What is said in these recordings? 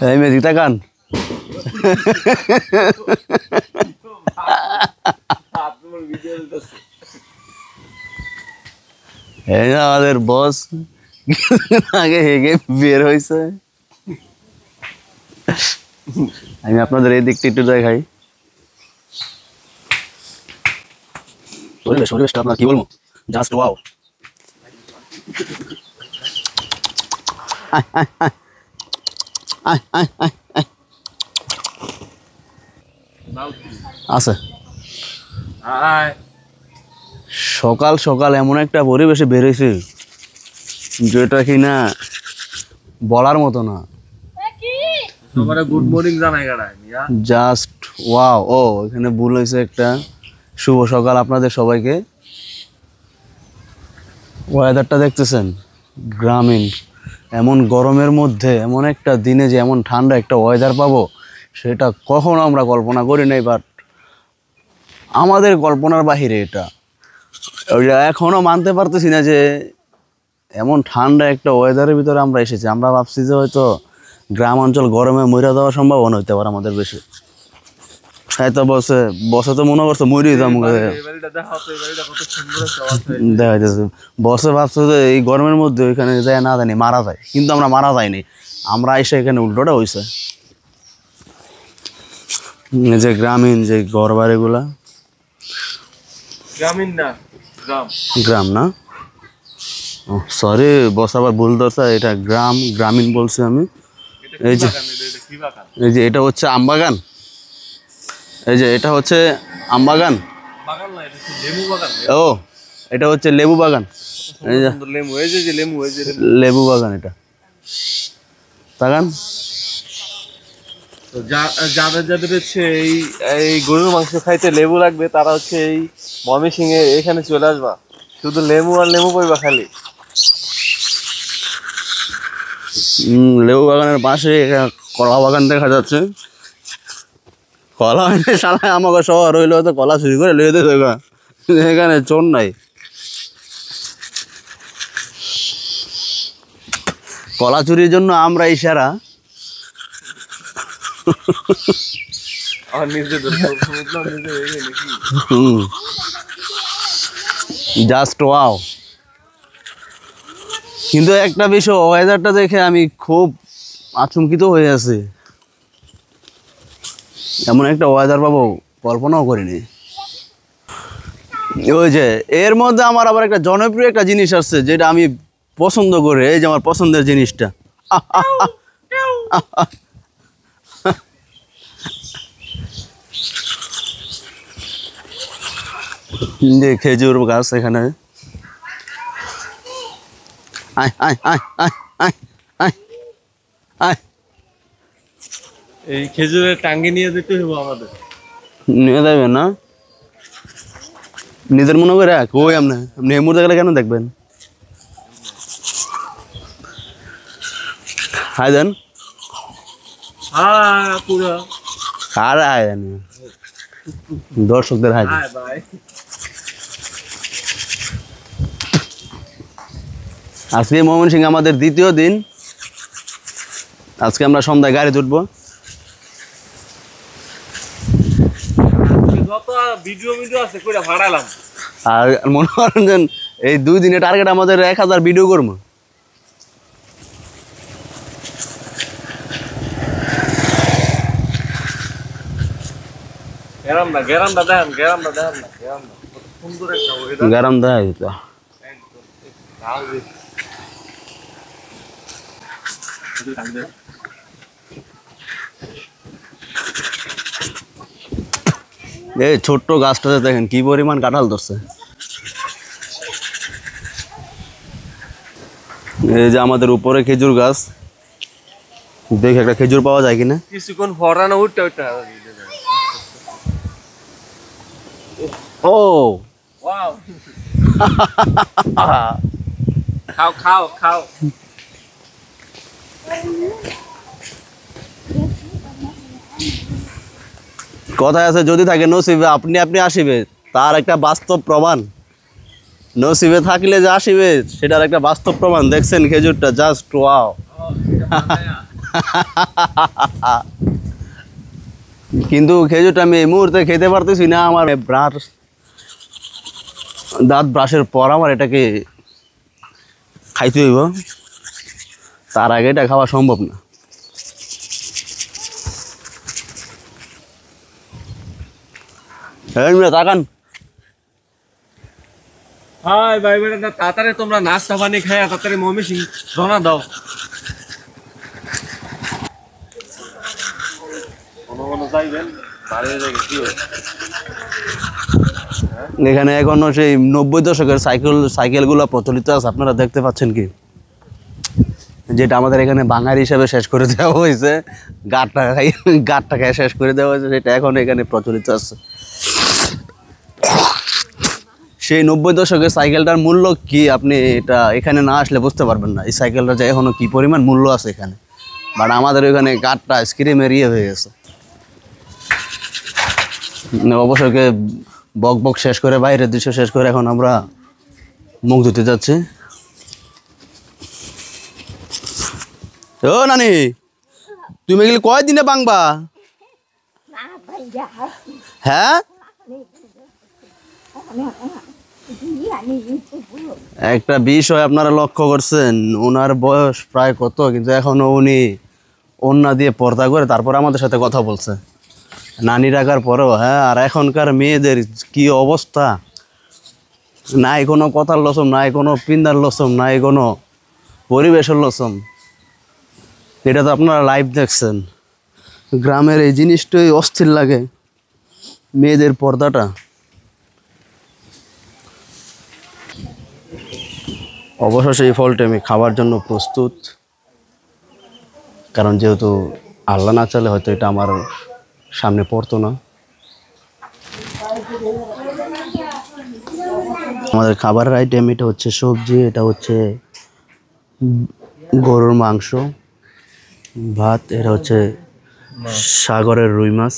এই মেজি তাকান এই আমাদের বস আগে হেগে বের হয়েছে। আমি আপনাদের এই দিকটা একটু দেখাই। পরিবেশটা আপনার কি বলবো, জাস্ট ওয়াও। আছে সকাল সকাল এমন একটা পরিবেশে বেরোইছে যেটা কিনা বলার মতো না। গুড মর্নিং জানাই জাস্ট ওয়াও। ও এখানে ভুল হয়েছে একটা। শুভ সকাল আপনাদের সবাইকে। ওয়েদারটা দেখতেছেন গ্রামীণ, এমন গরমের মধ্যে এমন একটা দিনে যে এমন ঠান্ডা একটা ওয়েদার পাবো সেটা কখনো আমরা কল্পনা করি নাই। বাট আমাদের কল্পনার বাহিরে এটা। এখনও মানতে পারতেছি না যে এমন ঠান্ডা একটা ওয়েদারের ভিতরে আমরা এসেছি। আমরা ভাবছি যে হয়তো গ্রাম অঞ্চল গরমে মরে যাওয়ার সম্ভাবনা হইতে পারে আমাদের বেশি। তাই তো বসে তো মনে করছে মরি যাম। দেখা যাচ্ছে বসে ভাবছে যে এই গরমের মধ্যে ওইখানে যায় না জানি মারা যায়, কিন্তু আমরা মারা যাইনি। আমরা এসে এখানে উল্টোটা হয়েছে। যে গ্রামীণ যে ঘর বাড়িগুলা, গ্রামীণ না গ্রাম না, সরি বস আবার ভুল ধরছে, এটা গ্রামীণ বলছি আমি। এই যে এটা হচ্ছে আমবাগান, এই যে এটা হচ্ছে আমবাগান। ও এটা হচ্ছে লেবু বাগান। লেবু বাগান এটা বাগান। যাদের হচ্ছে এই গরুর মাংস খাইতে লেবু লাগবে তারা হচ্ছে এই ময়মনসিংহে এখানে চলে আসবা, শুধু লেবু আর লেবু পাইবা খালি। লেবু বাগানের পাশে কলা বাগান দেখা যাচ্ছে। কলা সালা আমাকে শহর হইলে তো কলা চুরি করে লিয়ে দিতে, এখানে চোর নাই। কলা চুরির জন্য আমরা ইশারা। Just wow. কিন্তু একটা বিষয়, ওয়েদারটা দেখে আমি খুব আচমকিত হয়ে আছি। এমন একটা ওয়েদার পাবো কল্পনাও করিনি। ওই যে এর মধ্যে আমার আবার একটা জনপ্রিয় একটা জিনিস আসছে যেটা আমি পছন্দ করি। এই যে আমার পছন্দের জিনিসটা, যে খেজুর গাছ এখানে। আয় আয় আয় আয় আয় আয় আয়। এই খেজুরের টাঙ্গি নিয়ে যেতে হবে আমাদের। নিয়ে যাবেন না নিজের মনে করে কই আপনি এমন জায়গাটা কেন দেখবেন? হাই দেন আর হাই দেন দর্শকদের হাই দেন। আজকে ময়মনসিংহে আমাদের দ্বিতীয় দিন। আজকে আমরা সন্ধ্যায় গাড়ি উঠবো। আর মনে করেন যে এই 2 দিনে টার্গেট আমাদের 1000 ভিডিও করবো। গরম দেয় তো এই ছোট্ট গাছটাতে দেখেন কি পরিমাণ কাঁঠাল ধরছে। এই যে আমাদের উপরে খেজুর গাছ, দেখি একটা খেজুর পাওয়া যায় কিনা। কিছুক্ষণ ফরানো উঠতে উঠতে ও খাও খাও খাও। কথায় আছে যদি থাকে নসিবে আপনি আপনি আসিবে, তার একটা বাস্তব প্রমাণ। নসিবে থাকলে যে আসিবে সেটার একটা বাস্তব প্রমাণ। দেখছেন খেজুরটা, জাস্ট ওয়াও। কিন্তু খেজুরটা আমি এই মুহূর্তে খেতে পারতেছি না, আমার ব্রাশ দাঁত ব্রাশের পর আমার এটাকে খাইতে হইব, তার আগে এটা খাওয়া সম্ভব না। তাকান, হাই ভাই বেটা, তাড়াতাড়ি তোমরা নাস্তা পানি খায় তাড়াতাড়ি ময়মনসিং রওনা দাও। কোনো যাইবেন বাড়ি জায়গা কি হয়? এখানে এখনো সেই 90 দশকের সাইকেলগুলো প্রচলিত আছে, আপনারা দেখতে পাচ্ছেন কি? যেটা আমাদের এখানে বাঙালি হিসাবে শেষ করে দেওয়া হয়েছে, গাঁটটা খাই শেষ করে দেওয়া হয়েছে, সেটা এখন এখানে প্রচলিত আছে। সেই 90 দশকের সাইকেলটার মূল্য কি আপনি এটা এখানে না আসলে বুঝতে পারবেন না, এই সাইকেলটা যে এখনো কি পরিমাণ মূল্য আছে এখানে। বাট আমাদের ওইখানে গাঁটটা স্ক্রিমের হয়ে গেছে। অবসরকে বক বক শেষ করে, বাইরের দৃশ্য শেষ করে এখন আমরা মুখ ধুতে যাচ্ছি। ও নানি, তুমি এগুলি কয়দিনে বাংবা? হ্যাঁ, একটা বিষয় আপনারা লক্ষ্য করছেন, ওনার বয়স প্রায় কত, কিন্তু এখনো উনি ওন্না দিয়ে পর্দা করে তারপর আমাদের সাথে কথা বলছে, নানি রাখার পরেও। হ্যাঁ, আর এখনকার মেয়েদের কি অবস্থা, নাই কোনো কথার লসম, নাই কোনো পিন্দার লসম, নাই কোনো পরিবেশের লসম। এটা তো আপনারা লাইভ দেখছেন। গ্রামের এই জিনিসটাই অস্থির লাগে, মেয়েদের পর্দাটা। অবশেষে এই ফলটা আমি খাওয়ার জন্য প্রস্তুত, কারণ যেহেতু আল্লাহ না চালে হয়তো এটা আমার সামনে পড়তো না। আমাদের খাবারের আইটেম এটা হচ্ছে সবজি, এটা হচ্ছে গরুর মাংস, ভাত, এটা হচ্ছে সাগরের রুই মাছ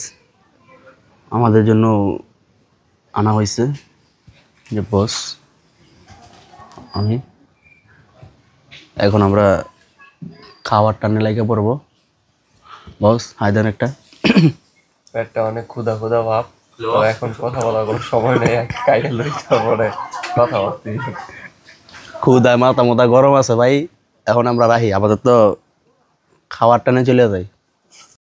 আমাদের জন্য আনা হয়েছে। যে বস, আমি এখন আমরা খাওয়ার টানে লাগে পড়বো। বস হাই দেন একটা। পেটটা অনেক ক্ষুধা ক্ষুধা ভাব, তো এখন কথা বলার কোনো সময় নেই, কাইরে লইতে পরে কথা বলতে। ক্ষুদায় মাথা মোথা গরম আছে ভাই, এখন আমরা রাখি, আপাতত খাওয়ার টানে চলে যাই।